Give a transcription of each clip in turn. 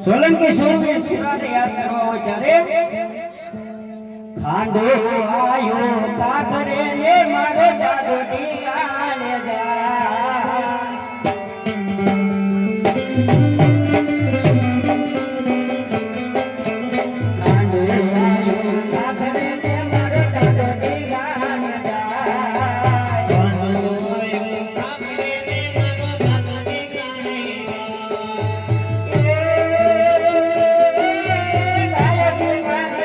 સોલંકી સુરવીર શિવાને યાદ કરવા હોય ત્યારે ખાંડો આયો તાકરે રે મારો જાગોડી આને જા ખાંડો આયો તાકરે રે મારો જાગોડી આને જા ખાંડો આયો તાકરે રે મારો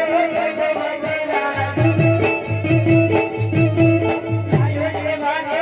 જાગોડી આને જા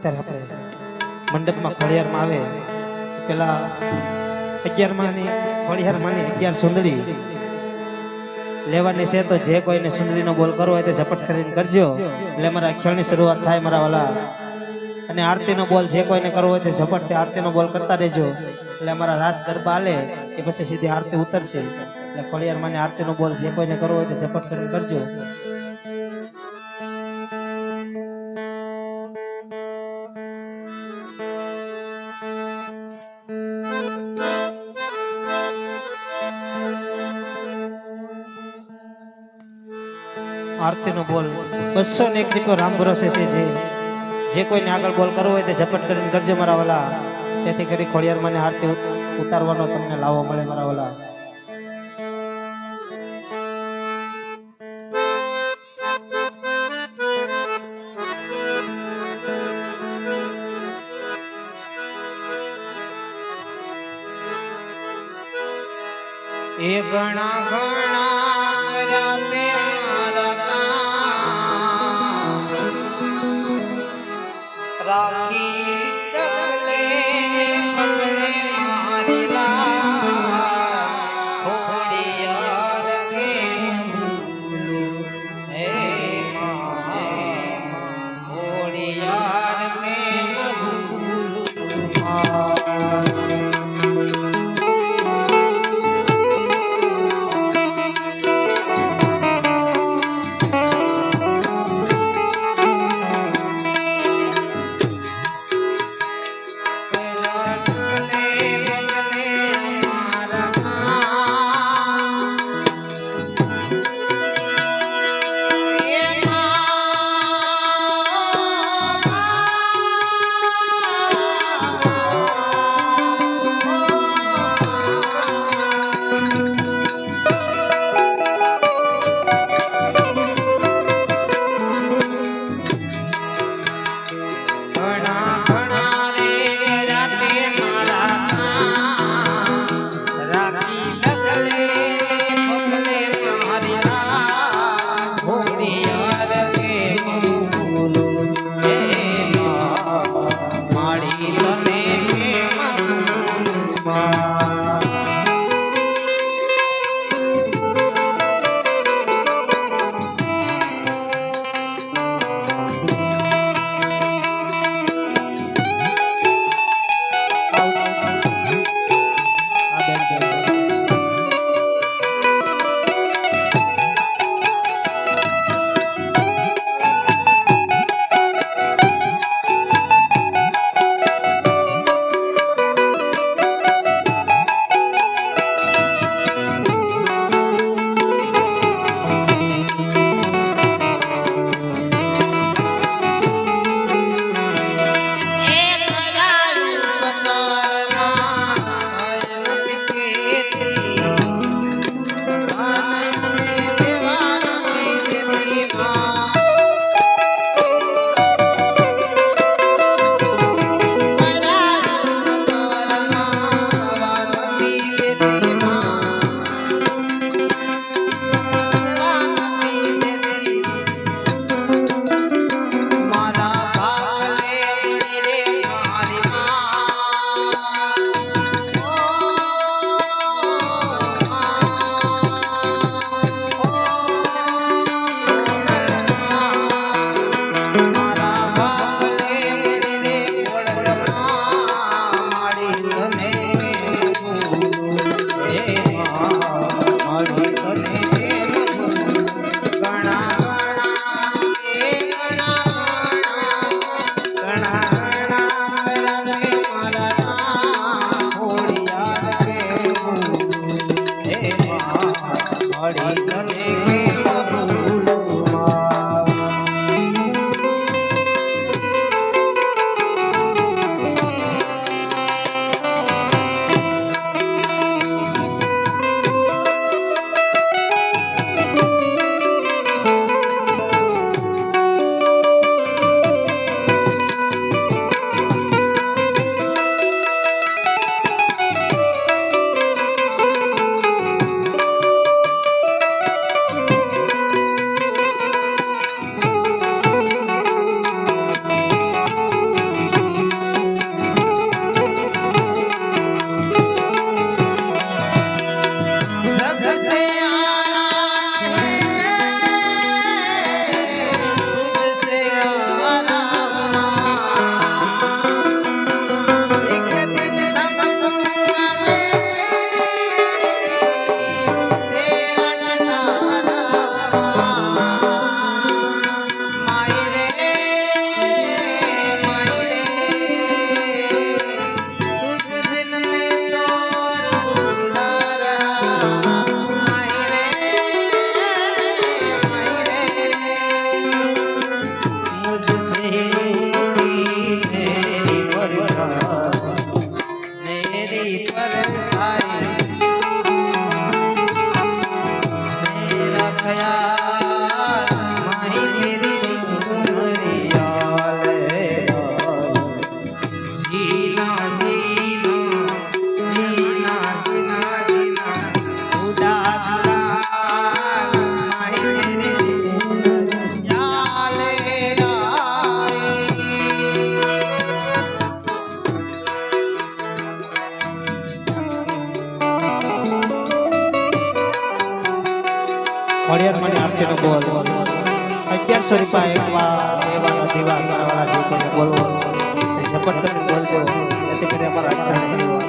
ત્યારે આપણે મંડપમાં ખોડિયારમાં આવે પેલા 11માની ખોડિયારમાંની 11 સુંદરી લેવાની છે. તો જે કોઈને સુંદરીનો બોલ કરવો હોય તે ઝપટ કરીને કરજો એટલે મારા અક્ષરની શરૂઆત થાય મારા વાલા. અને આરતીનો બોલ જે કોઈને કરવો હોય તે ઝપટથી આરતીનો બોલ કરતા રહેજો એટલે અમારા રાસ ગરબા હાલે એ પછી સીધી આરતી ઉતરશે. એટલે ખોડિયારમાંની આરતીનો બોલ જે કોઈને કરવો હોય તે ઝપટ કરીને કરજો. આરતીનો બોલ 201 રૂપિયો રામ ભરોસે છે. જે કોઈને આગળ બોલ કરવો હોય તે ઝપટ કરીને કરજો મારા વાલા. તેથી કરી ખોડિયારમાંની આરતી ઉતારવાનો તમને લાવો મળે મારા વાલા. એ ઘણા ઘણા રાતે રાખી ડગલે પગલે મારી લાજ ખોડિયાર કેમ ભૂલું હે ખોડિયાર કેમ ભૂલું. 1500 રૂપિયા એક વાર બે વાર અઢી વાર મારા વાળા જે કોઈને બોલવો એ ઝપટ કરીને બોલજો જેથી કરીને અમારા અક્ષરની શરૂઆત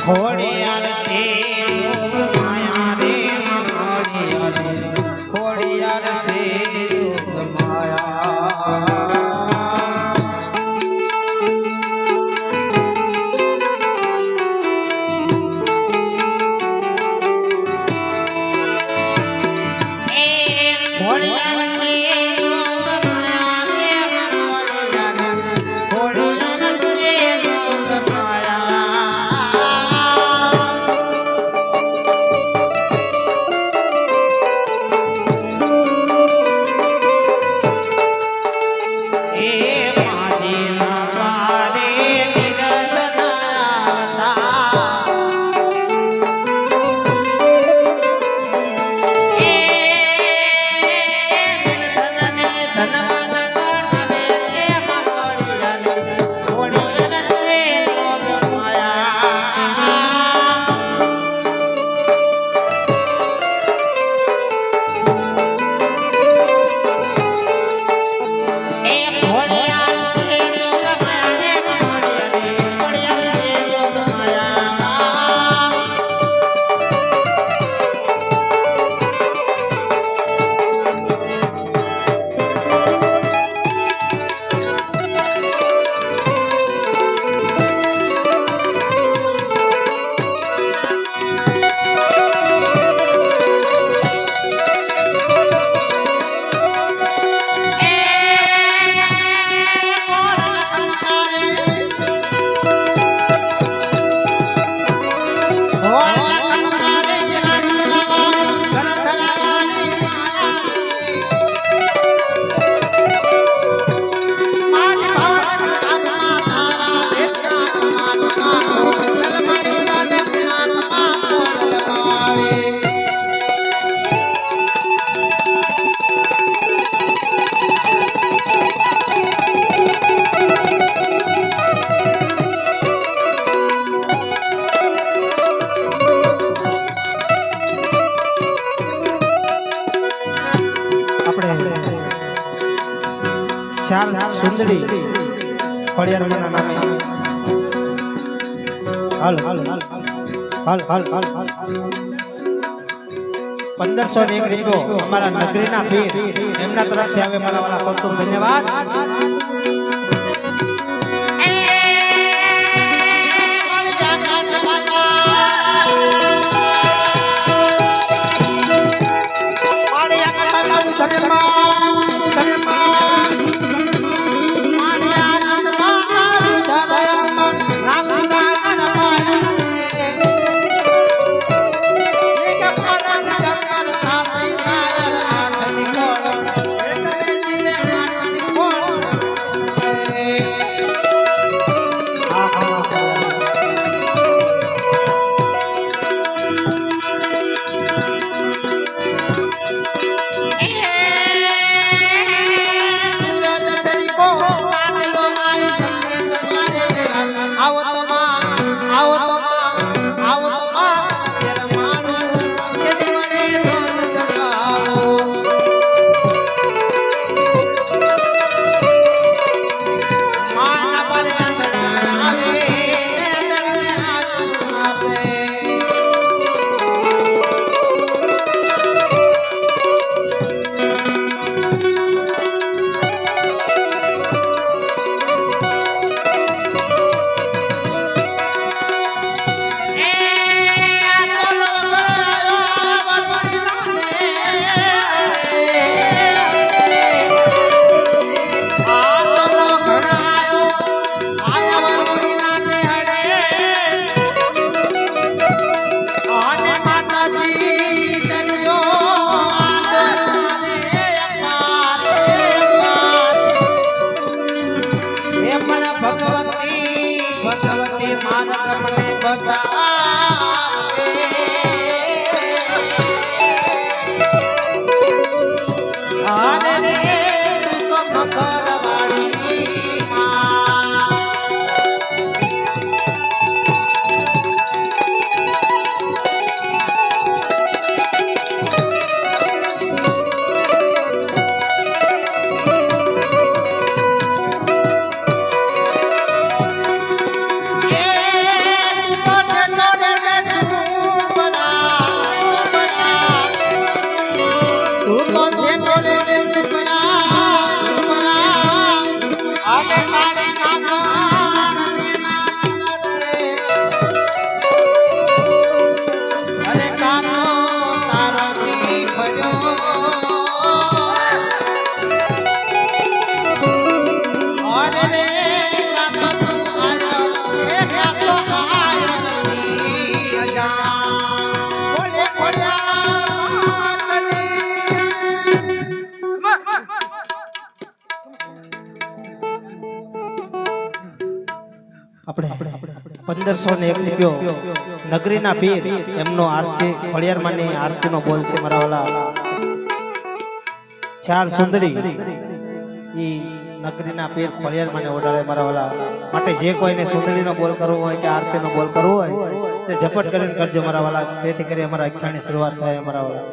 ખોડિયાર છે યોગ માયા રે ખોડિયાર છે યોગ માયા ચાર સુંદરી ખોડિયારમાંના નામે હાલ હાલ હાલ હાલ હાલ હાલ હાલ 1501 રૂપિયો અમારા નગરીના પીર એમના તરફથી આવે મારા વાળા ખૂબ ખૂબ ધન્યવાદ રજા બોલે આપણે 1501 રૂપિયો નગરીના પીર એમનો આરતી ખોડિયારમાંની આરતીનો બોલ છે મારા વાલા ચાર સુંદરી ઈ નગરીના પીર ખોડિયારમાંને ઓડાળે મારા વાલા માટે જે કોઈને સુંદરીનો બોલ કરવો હોય કે આરતીનો બોલ કરવો હોય તે ઝપટ કરીને કરજો મારા વાલા તેથી કરી અમારા અખ્યાની શરૂઆત થાય મારા વાલા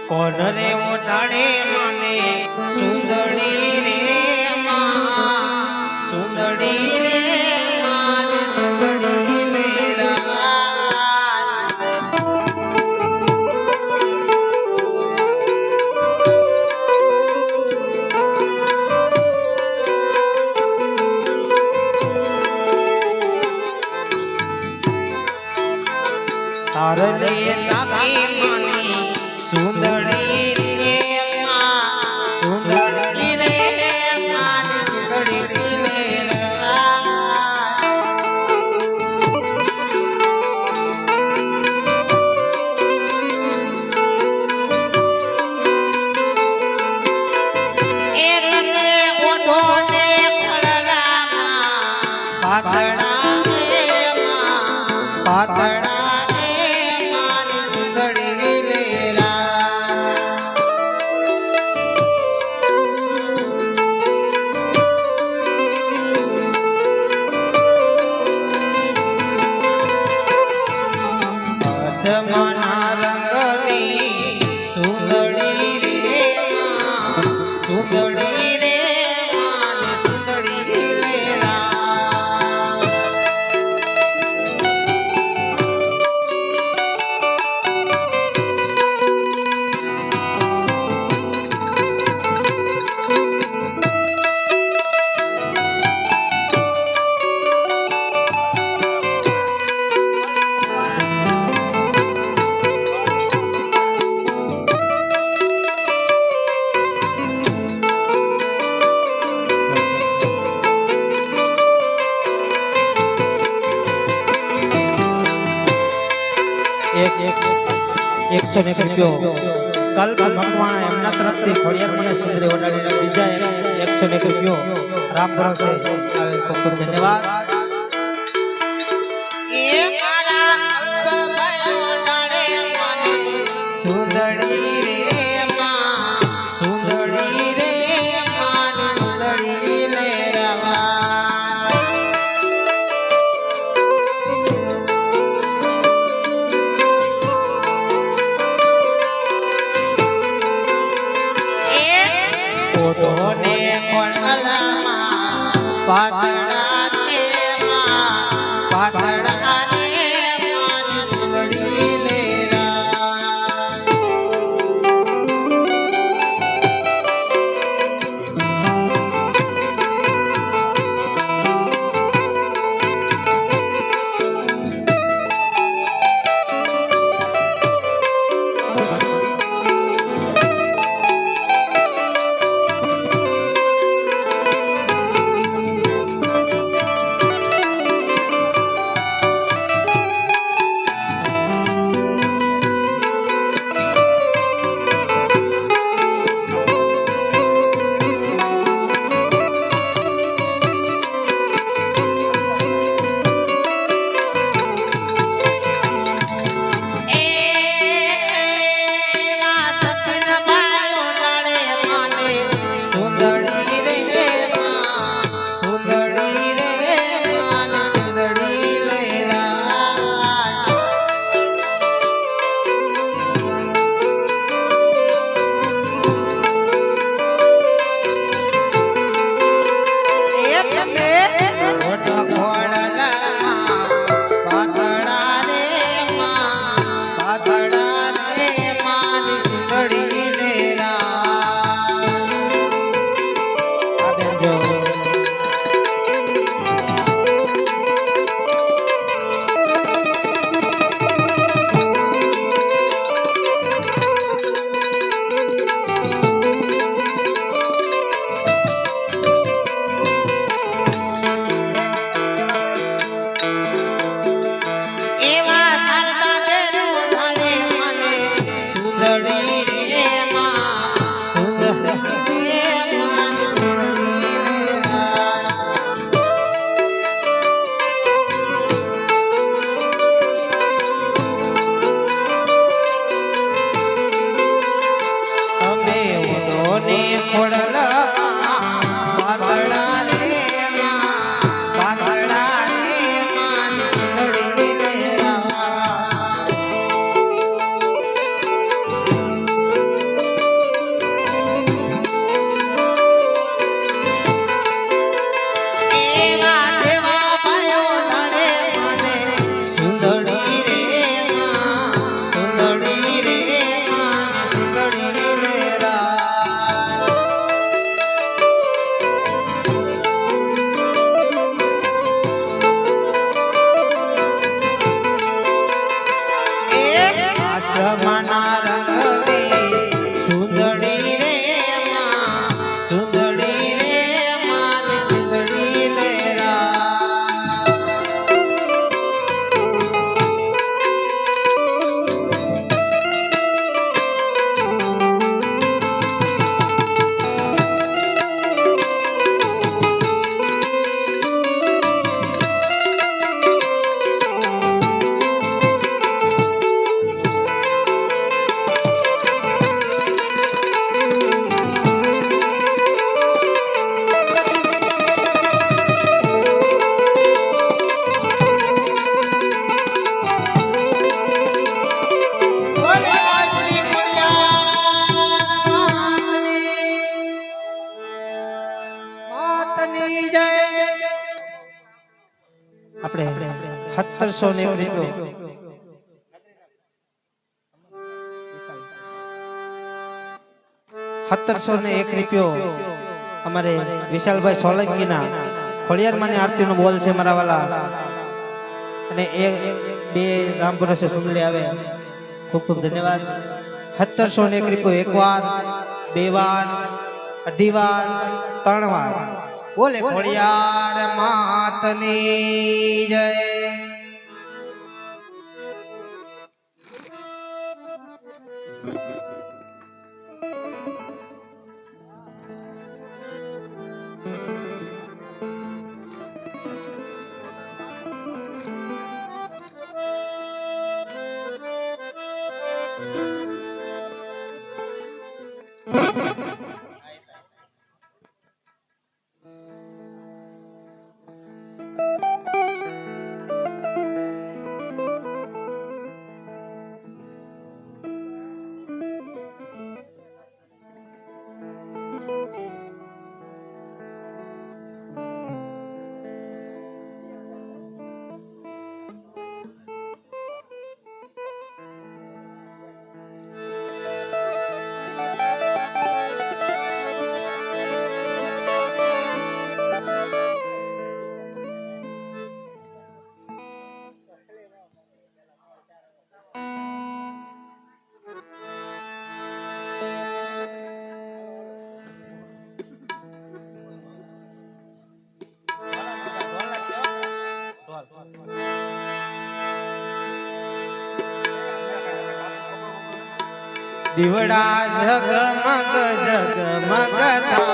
કોનને ઓટાડે મને સુંદરી રે માં સુંદરી રે માને સુંદરી મેરા તારને તાકી મની સુંદરી રે માં સુંદરી રે માને સુંદરી મેરા એ રંગે ઓઢોને ખળલામાં પાતળા રે માં પાતળા સમના રંગની સુંદરી રે માં સુંદરી રે માને સુંદરી લેરા એકસો ને રૂપિયો કલ્પ મકવાણા એમના તરફથી ખોડિયારમાંને સુંદરી ઓડાડીને બીજા 101 રૂપિયો રામ ભરોસે ખૂબ ખૂબ ધન્યવાદ એ મારા કલ્પ ભયો ડાળે મને સુંદરી રે માં સુંદરી રે માને સુંદરી લેરા ઓઢોને કોણલામાં પાતળા 1701 રૂપિયો અમારે વિશાલભાઈ સોલંકીના ખોડિયારમાંની આરતીનો બોલ છે મારા વાલા અને બે રામપુરા છે સુંદરી આવે ખૂબ ખૂબ ધન્યવાદ 1701 રૂપિયો એક વાર બે વાર અઢી વાર ત્રણ વાર બોલે ખોડિયાર માતની જય દીવડા ઝગમગ ઝગમગ થા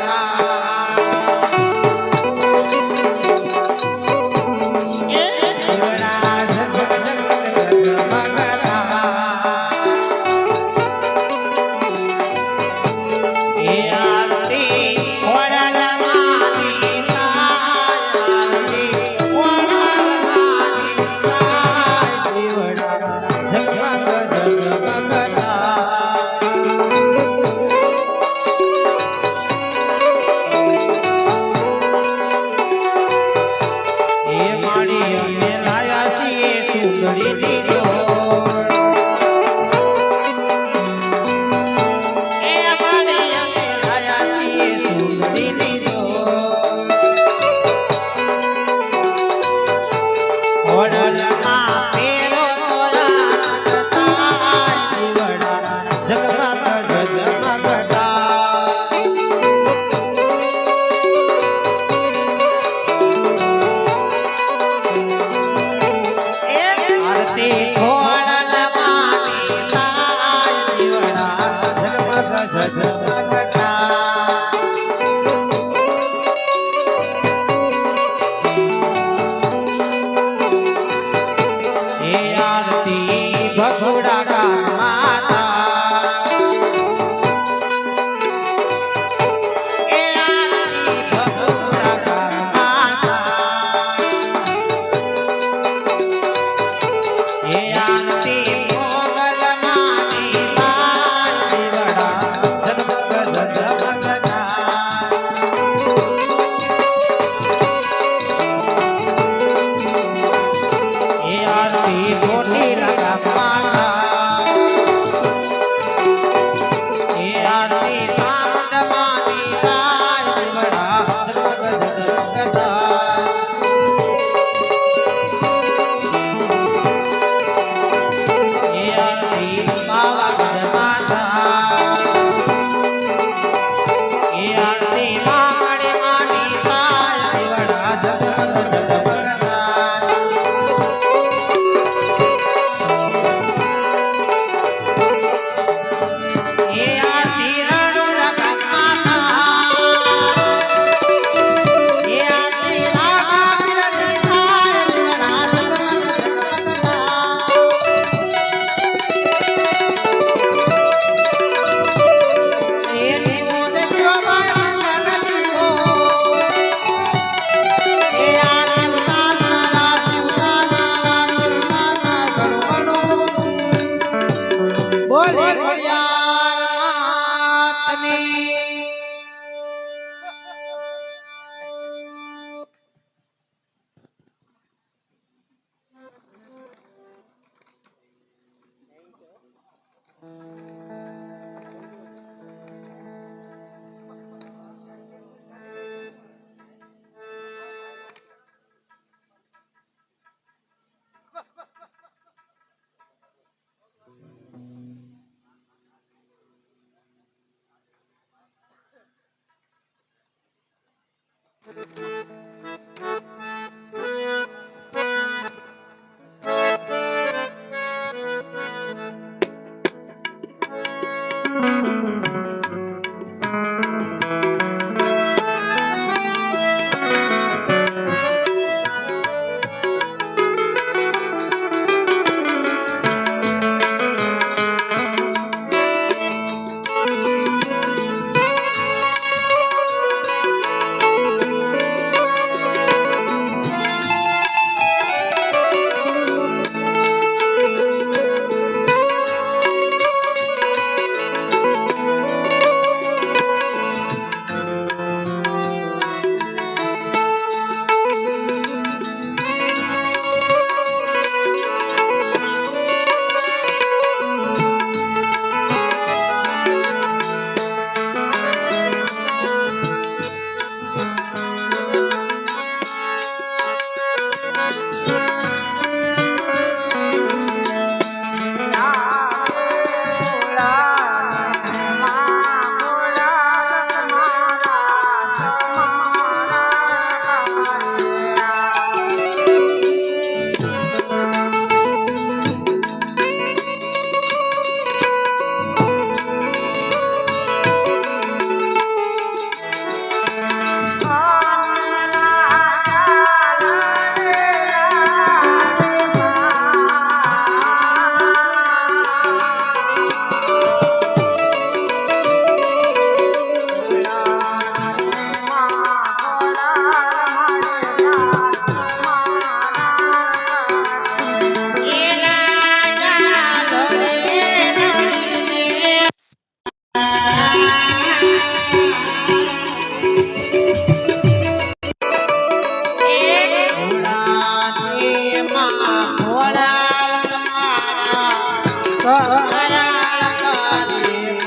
વડાળ તમારા સરાળ કરી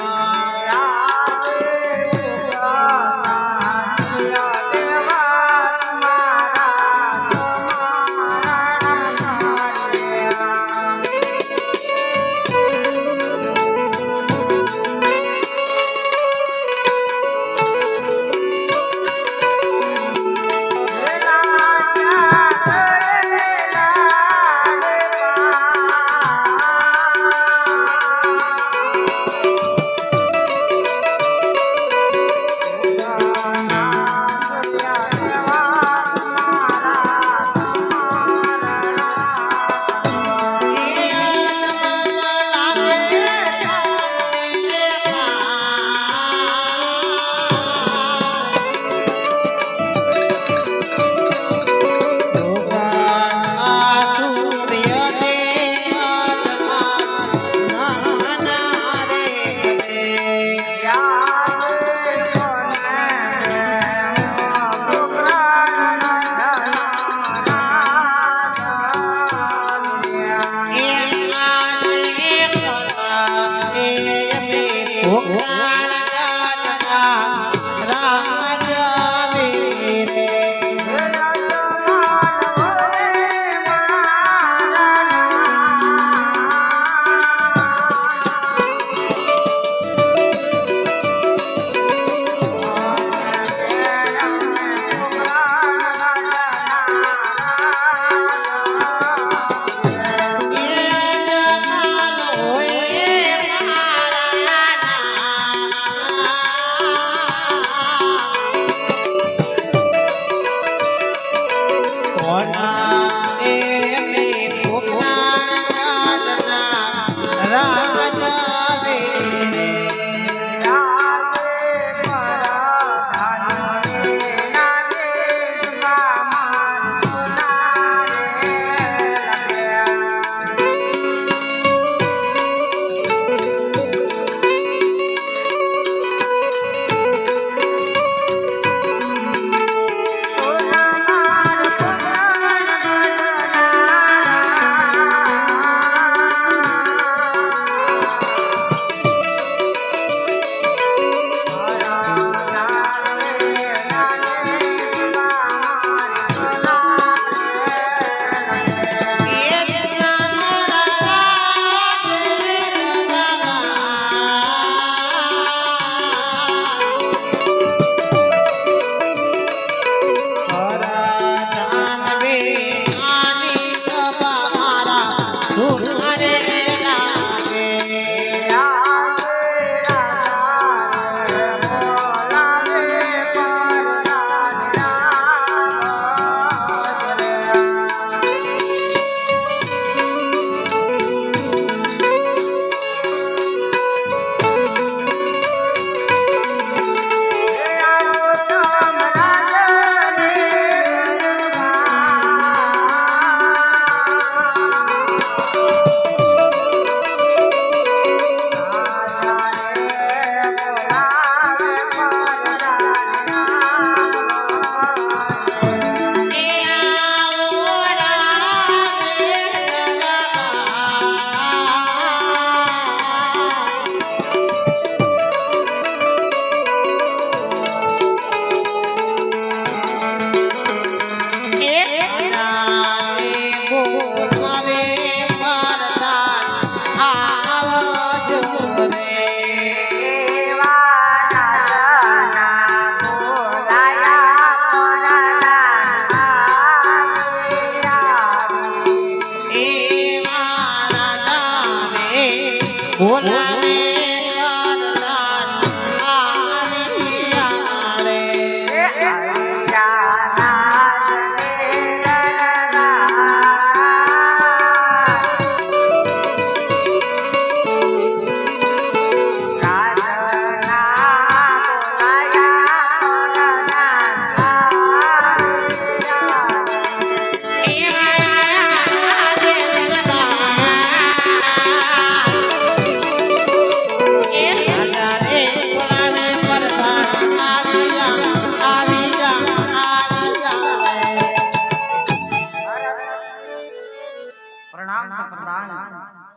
પ્રણામ છે પ્રધાન.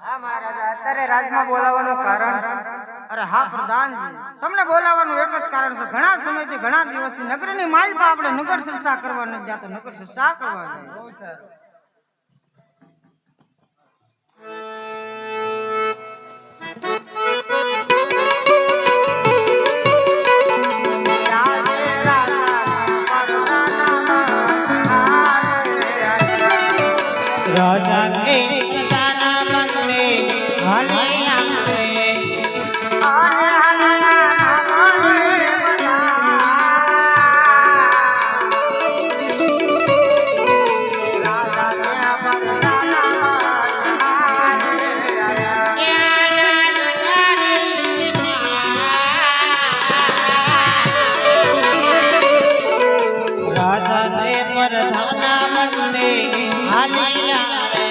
હા મહારાજા અત્યારે રાજમાં બોલાવવાનું કારણ? અરે હા પ્રધાનજી, તમને બોલાવવાનું એક જ કારણ છે. ઘણા સમયથી ઘણા દિવસથી નગરની માલપા આપણે નગર ચર્ચા કરવા નથી જાતો, નગર ચર્ચા કરવા જાય. રાજા કે પોતાના મનને હાલી આંગણે રાજાને પરધામના મનને હાલી આંગણે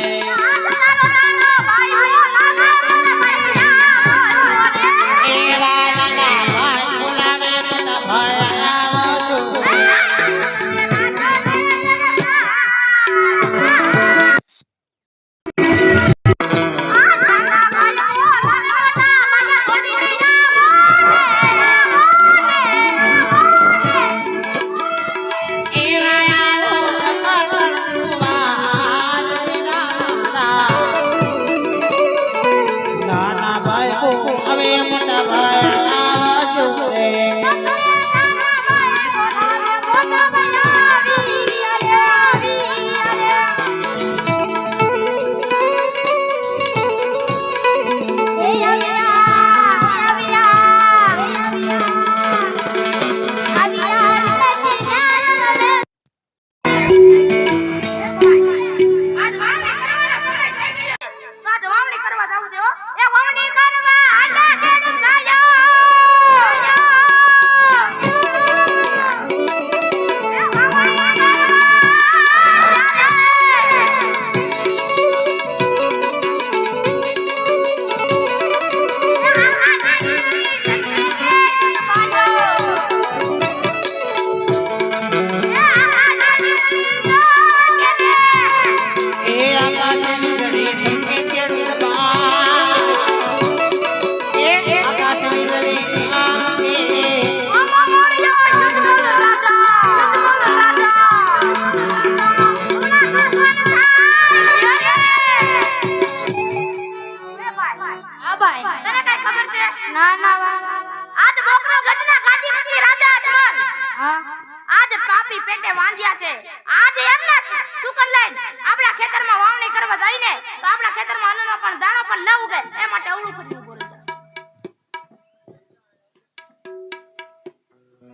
આજ પાપી પેટે વાંધ્યા છે. આજ એમને શુકર લઈને આપણા ખેતરમાં વાવણી કરવા જાય ને તો આપણા ખેતરમાં અન્નનો પણ દાણો પણ ન ઉગે. એ માટે અવળું કર્યું બોલે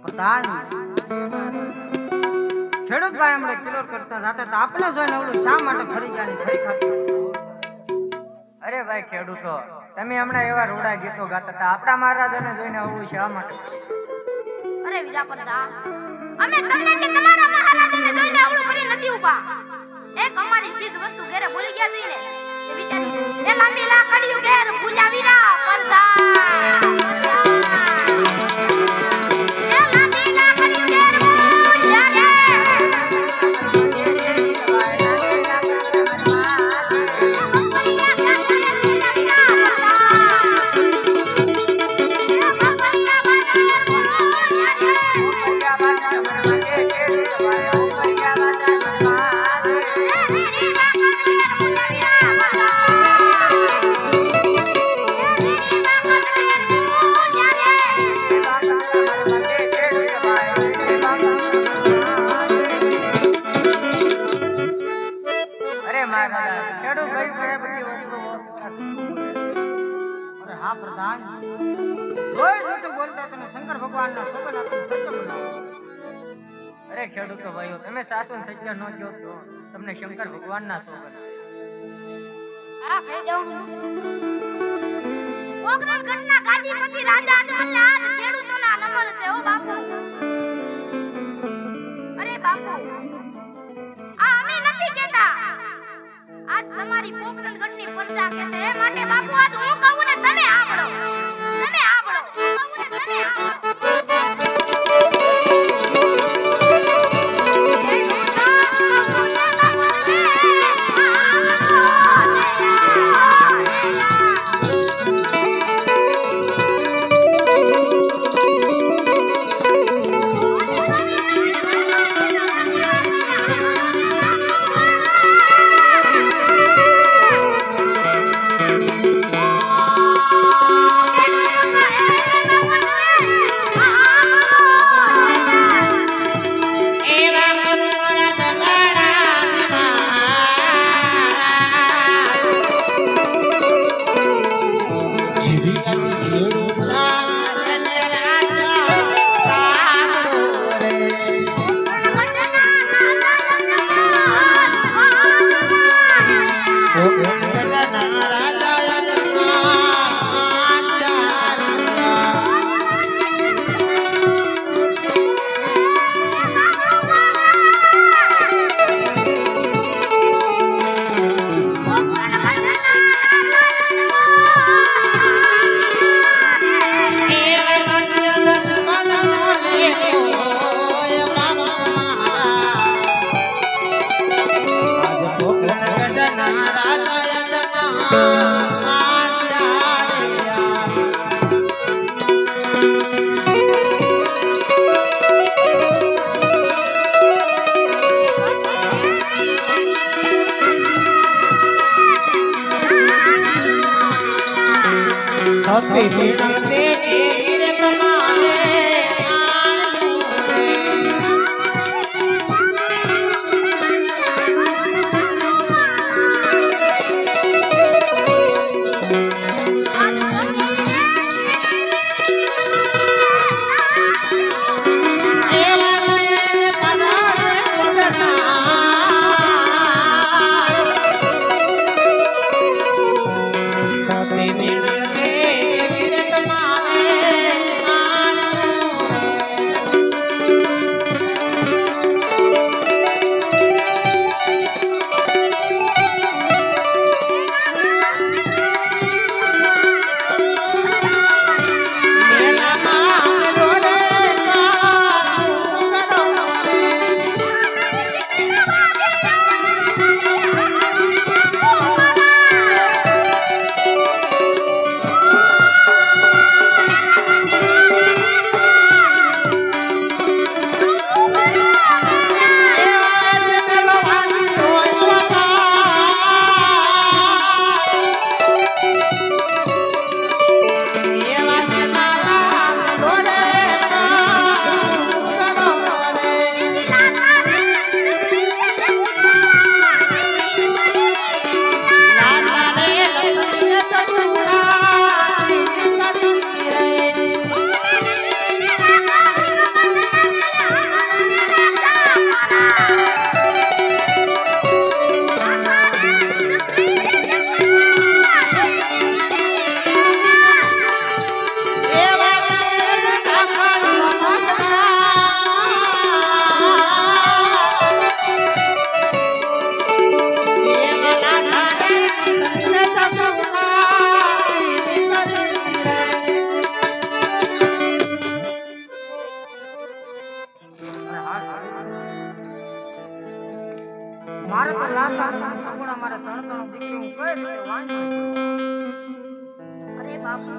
પ્રધાન, ખેડૂત ભાઈ અમને કિલોર કરતા જાતે તો આપણે જોઈને અવળું શા માટે ફરી જાની ફરી ખાતું? અરે ભાઈ ખેડૂતો, તમે હમણાં એવા રૂડા ગીતો ગાતા હતા, આપણા મહારાજાને જોઈને અવળું શા માટે? અરે વિજા પ્રધાન, અમે તમને કે તમારા મહારાજાને જોઈને અવળું કરી નથી ઊભા. એક અમારી ચીજ વસ્તુ ઘરે ભૂલી ગયા છે ને એ વિચારી એ લાંબીલા કડિયું ઘેર ભૂલ્યા વીરા પ્રધાન. હા પ્રધાન, રોજ રોજ બોલતા તમે શંકર ભગવાનના સોગન આપીને સત્ય બોલાવો. અરે ખેડૂતો ભાઈઓ, તમે સાચું સત્ય ન કહો તો તમને શંકર ભગવાનના સોગન. આ કહી દઉં પોકરણ ગઢના ગાદીપતિ રાજા અજમલને આજ ખેડૂતોના નંબર છે ઓ બાપુ. અરે બાપુ, આ અમે નથી કહેતા, આજ તમારી પોકરણ ગઢની પ્રજા કહે છે. એ માટે બાપુ આજ હું કહું ને તમે સાંભળો, તમે સાંભળો, હું કહું ને તમે સાંભળો. Yeah. સતી મિલતે રે તમારે મારે તો લાસાર સંપૂર્ણ મારે ત્રણ દીકરી હું કઈ રીતે વાંચું? અરે બાપુ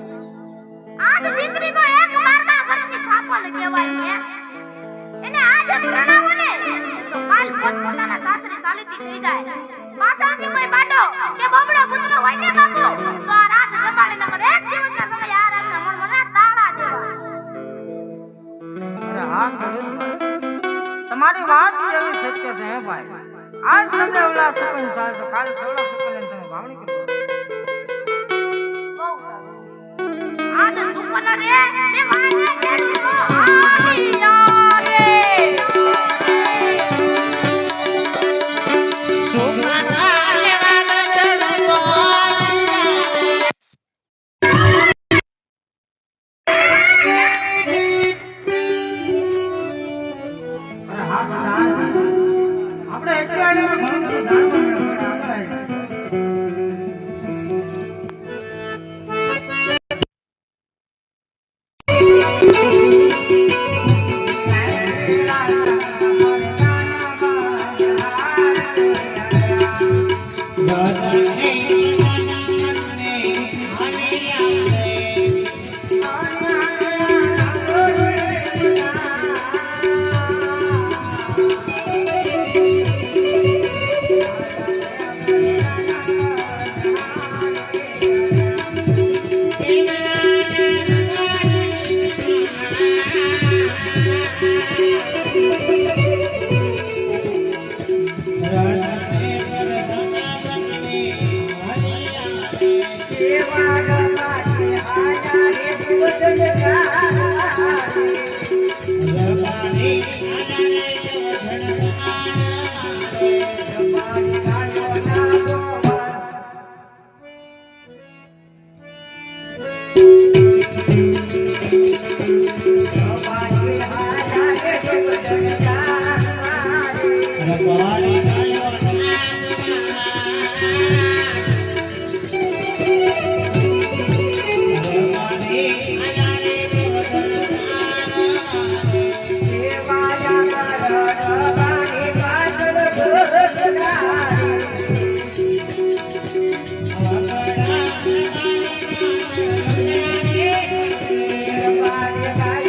આજ દીકરી તો એક બારમાં ઘરની ખાપલ કહેવાય છે. એને આજે પરણાવો ને તો કાલ પોતાના સાસરી સાલીથી થઈ જાય. પાછળથી કોઈ બાડો કે બબડો પુત્ર હોય ને બાપુ તો આ રાત જમાડીને મને એક દિવસના સમય આ રાતના મન મને તાળા દેવા. અરે હા ખેડૂત, તમારી વાત એવી સત્ય છે હે ભાઈ. આજ તમને ઓલા સુકન ચાલે તો કાલ સોળા સુકન તમે વાવણી કરો. બહુ સારું. આજ સુકન રે ને વાય કેડી કો આવી રે. આપણે એટલે આને ઘણું બધું જાણવા મળ્યું આપણે Bye.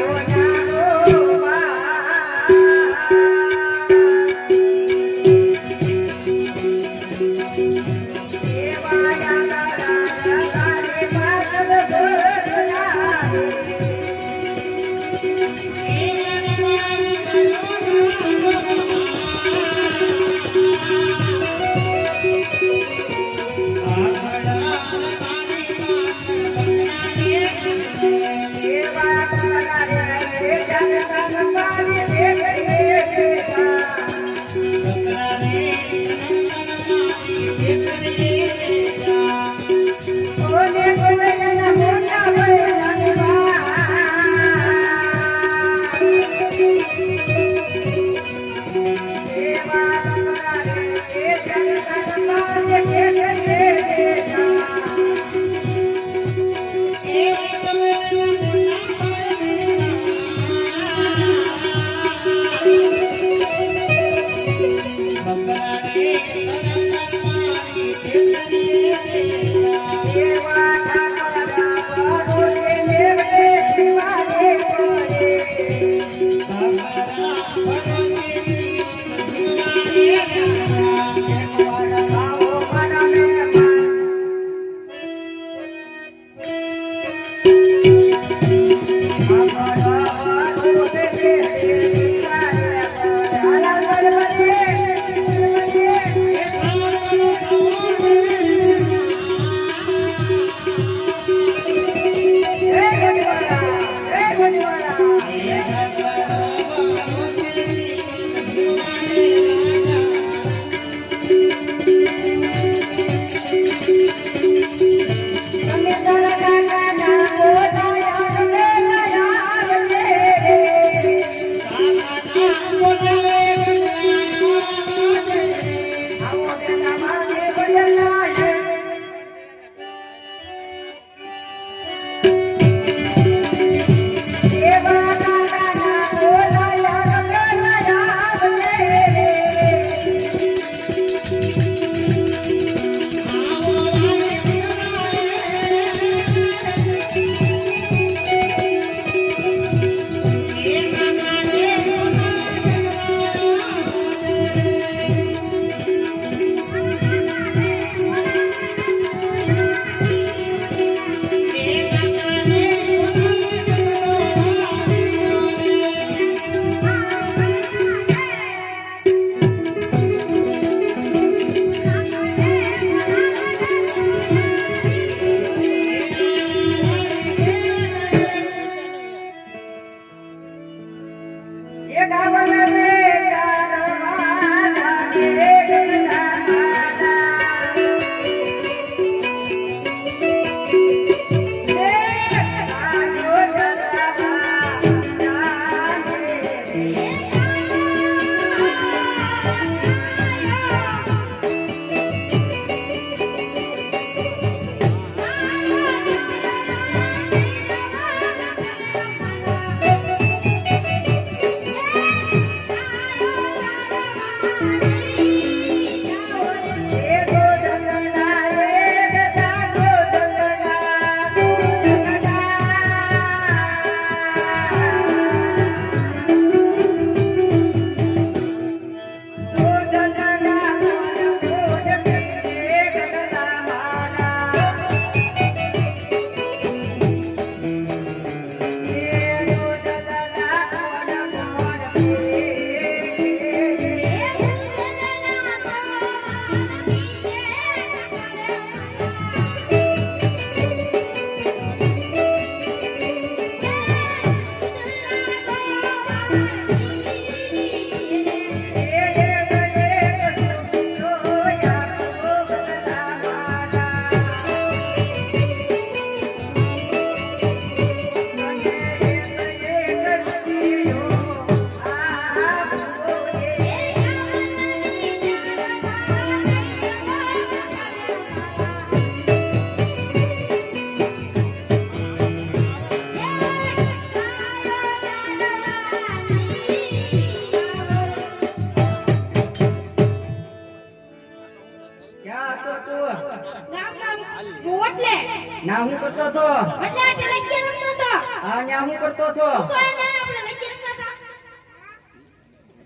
એટલે ના હું કરતો તો એટલે આટલે લઈ રમતો તો આ ન્યા હું કરતો તો સોય ને આપણે લઈ રમતા હતા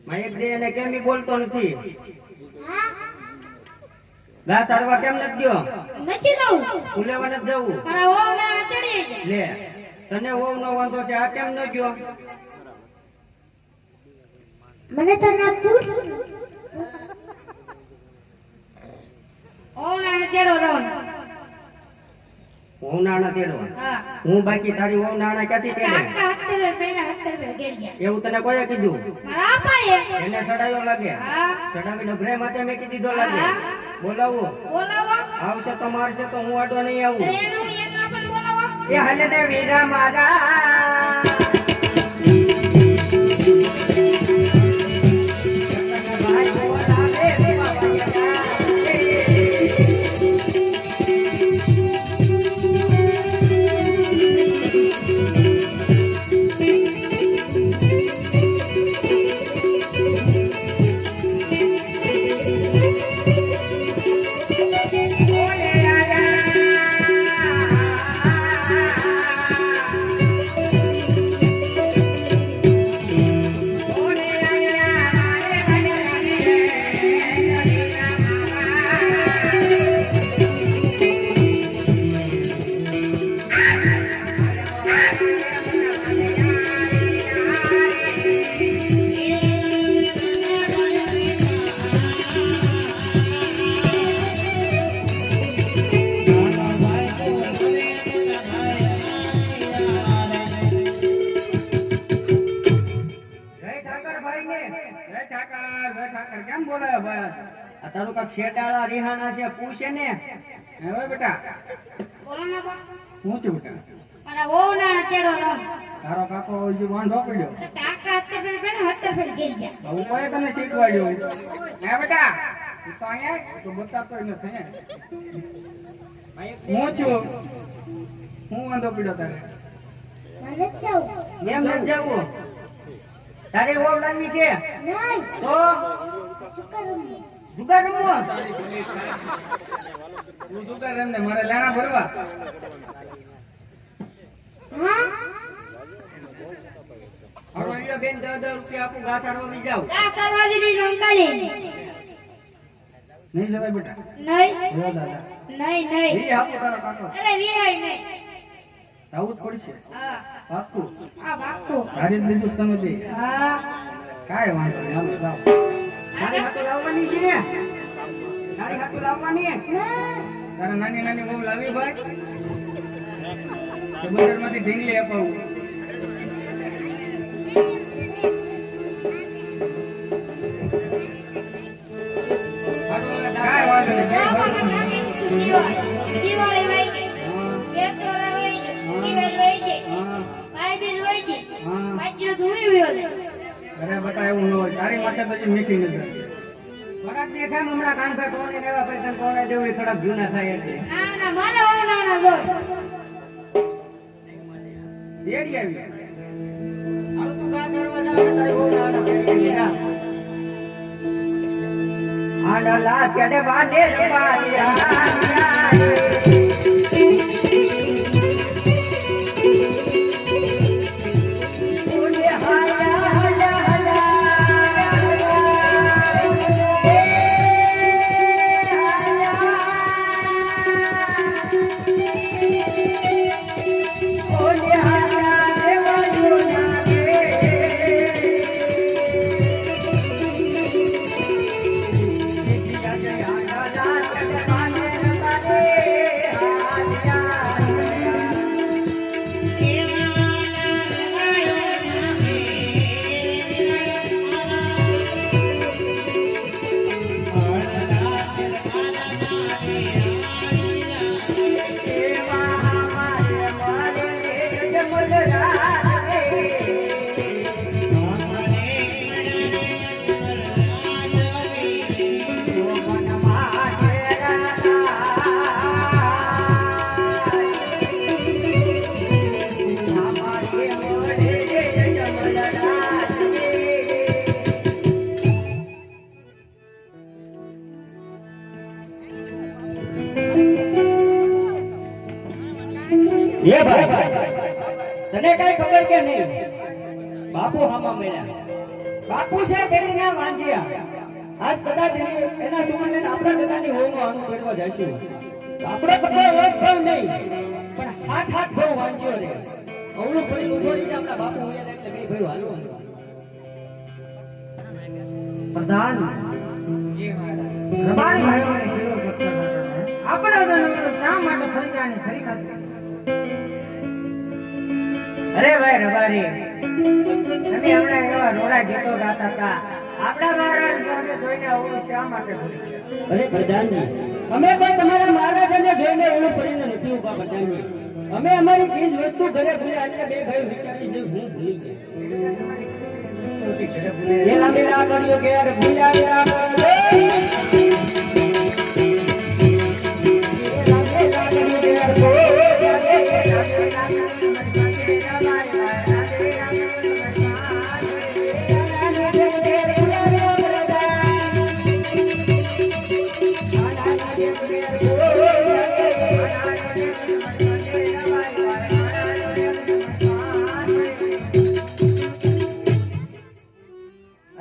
માયક દે એને કેમ ઈ બોલતો નથી હા ગા તારવા કેમ નથી ગયો નથી દઉં ઉલેવા નથી જવું મારા ઓવ નાણા ચડી છે લે તને વહુ નો વાંધો છે આ કેમ ન ગયો મને તો ના પૂછ ઓવ નાણા ચડો રહો વહુ નાણા તેડો હા હું બાકી તારી વહુ નાણા ક્યાંથી તેડે કાકા હત્તર પેલા ગેર ગયા એવું તને કોઈએ કીધું મારા આપાએ એને સડાયો લાગે હા સડાવીને ભરે માથે મેં કીધી દીધો લાગે બોલાવો બોલાવો આવશે તો મારશે તો હું આડો નહીં આવું એનું એક આપણ બોલાવો એ હાલે ને વીરા મારા ભાઈ બોલાવે તારું કાક શેડાળા રિહાણા છે પૂછે ને હવે બેટા બોલો ના બા હું છું બેટા મારા ઓવ નાણા ચડો રહો તારો કાકો હજી વાંધો પડ્યો કાકા હત્તર ફેર ગેર ગયા હું કોઈ તને શીખવાડ્યો હે બેટા તું તો અહીંયા તો બતાતો નથી હું છું હું વાંધો પડ્યો તારે મને જાવ એમ નથી જવું તારે ઓવડાની છે નહીં તો શુકરમ જુગાર રમવો તું જુગાર રમને મારે લેણા ભરવા હા હવે ઈયો બેન 10 રૂપિયા આપું ઘાસ આડવા બી જાવ કા કરવાજી ની નોંકાલી નહીં જવાય બેટા નહીં જો દાદા નહીં નહીં ઈ આપો તારો કાકો અરે વિહાય નહીં આવું જ પડશે હા પાક્કું આ ભાગતો તારી જ બીજું તમે દે હા કાંઈ વાંધો નહીં હાલો જાઓ તારી હાથે લાવવાની છે ને તારી હાથે લાવવાની તારા નાની નાની બહુ લાવી ભાઈ તો બજારમાંથી ઢીંગલી અપાવું કાંઈ વાંધો નહીં દિવાળી વઈ ગઈ બેસોરા વઈ ગઈ દિવાળી વઈ ગઈ હા ભાઈ બીજ વઈ ગઈ હા પાછળ ધોઈ વ્યો છે અરે બટા એવું ન હોય તારી માથે તો હજી મીઠી નથી થોડાક દેખાય ને હમણાં કાન પર કોને લેવા પૈસા કોને દેવું એ થોડાક જૂના થાય છે ના ના મારે ઓવ નાના જો દેડી આવી હાલો તું ઘાસ વાળવા જા તારી બહુ નાના દેડી જા આલા કેડે બાડે એ ભાઈ તને કઈ ખબર કે નહીં? બાપુ હામાં મળ્યા. બાપુ છે તેના વાંજિયા. આજ કદાચ એના સુમનને આપણા દાદાની હોમમાં આનું કરવા જઈશું. આપણે તો કોઈ એક ભાવ નહીં પણ હાથ હાથ ભાવ વાંજ્યો રે. અવળું ફરી ઉઠોડી જ આપણા બાપુ હોયા એટલે બે ભાઈ હાલવા. પ્રધાન રબારી ભાઈઓને કેવો ભક્ત આપણે શા માટે ફરી જાણી ફરી ખાતી? અરે ભાઈ રબારી, તમે હમણાં એવા રોડા ગીતો ગાતા હતા. આપણા મહારાજ જોઈને આવું શા માટે ભૂલી ગયા? અરે પ્રધાનજી, અમે કોઈ તમારા મહારાજાને જોઈને ઓલું ફરીને નથી ઉભા પ્રધાનજી. અમે અમારી ચીજ વસ્તુ ઘરે ભૂલ્યા એટલે બે ભાઈ વિચારી છે હું ભૂલી ગયા. પેલા પેલા કર્યો કે યાર ભૂલ્યા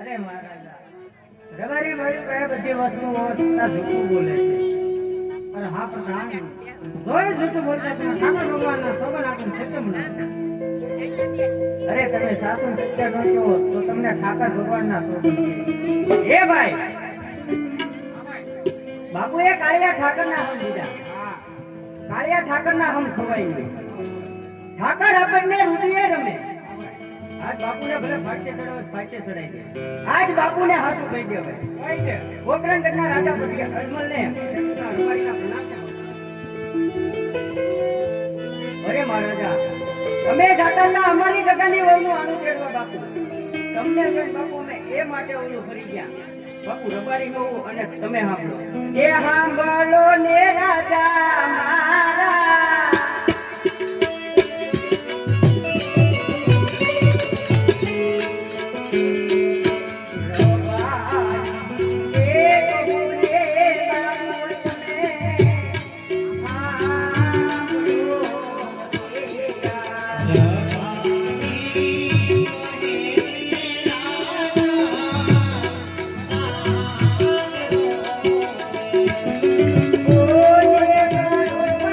અરે મહારાજા, રબારી ભાઈ કઈ બધી વસ્તુઓ છતાં જૂઠું બોલે છે. અરે હા પ્રધાન, જોઈ જૂઠું બોલતા તમે ઠાકોર ભગવાનના સોગન આપીને સત્યમ ના. અરે તમે સાસુ સત્ય ન છો તો તમને ઠાકર ભગવાનના સોગન છે. એ ભાઈ, બાપુએ કાળિયા ઠાકરના હમ દીધા. કાળિયા ઠાકરના હમ ખવાઈ ગઈ. ઠાકર આપણને રૂટીએ રમે. આજ બાપુને ભલે ફાટે ચડાવે ફાટે ચડાઈ દે. આજ બાપુને હાથું કહી દે. ભાઈ ગોકરણગઢના રાજા બની અજમલને રબારીના પ્રણામ. અરે મહારાજા, અમે જાતાના અમારી જગાની વહુનું આનું તેડવા બાપુ. તમને જોઈને બાપુ અમે એ માટે ઓલું ફરી ગયા. બાપુ રબારી કહું અને તમે સાંભળો. એ સાંભળો ને રાજા મારા, Oh,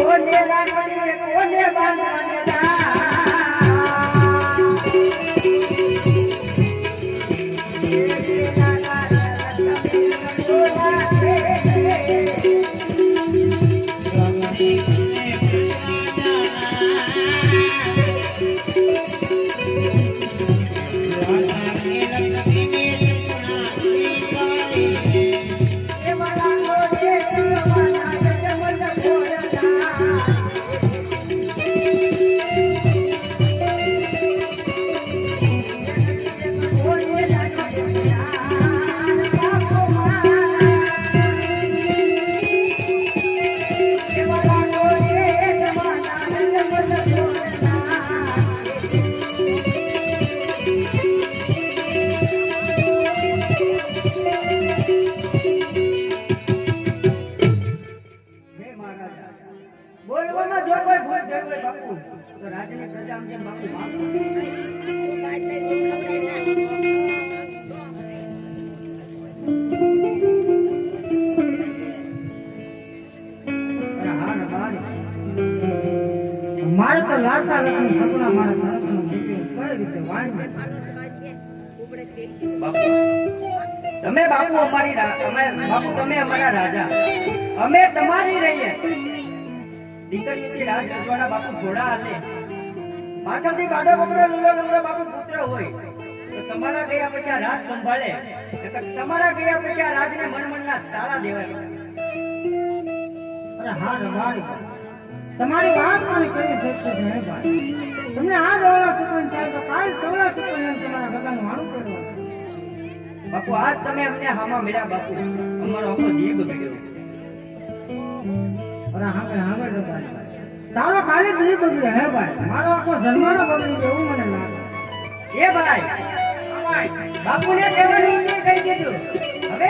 ઓલે રાખડી ઓલે બાંધવાને બોલવામાં જો કોઈ ભૂલ થઈ હોય બાપુ તો રાજની પ્રજા આમ જેમ બાપુ માફ મારે તો લાસા લખન સપના મારા તરફનું મૂક્યું કઈ રીતે વાંચે બાપુ તમે બાપુ અમારી બાપુ તમે અમારા રાજા અમે તમારી રહીએ દીકરીઓથી રાજ રજવાડા બાપુ ઘોડા હાલે પાછળથી ગાડો બકડો લીલો લંગડો બાપુ પુત્ર હોય તો તમારા ગયા પછી આ રાજ સંભાળે તમારા ગયા પછી આ રાજને મનમનના તાળા દેવાય અરે હા રવાડી તમારી વાત મને કરી શકતો છે હે ભાઈ તમને આ દોડા સુપન થાય તો કાલ સવડા સુપન તમારા બગાનું વાણું કરવાનું બાપુ આજ તમે અમને હામાં મળ્યા બાપુ અમારો આખો જીવ બગડ્યો અરે હા તારો ખાલી જ નહીં બગડ્યો હે ભાઈ મારો આખો જન્મનો બગડી એવું મને લાગે એ ભાઈ બાપુને કહેવાનું કહી દીધું હવે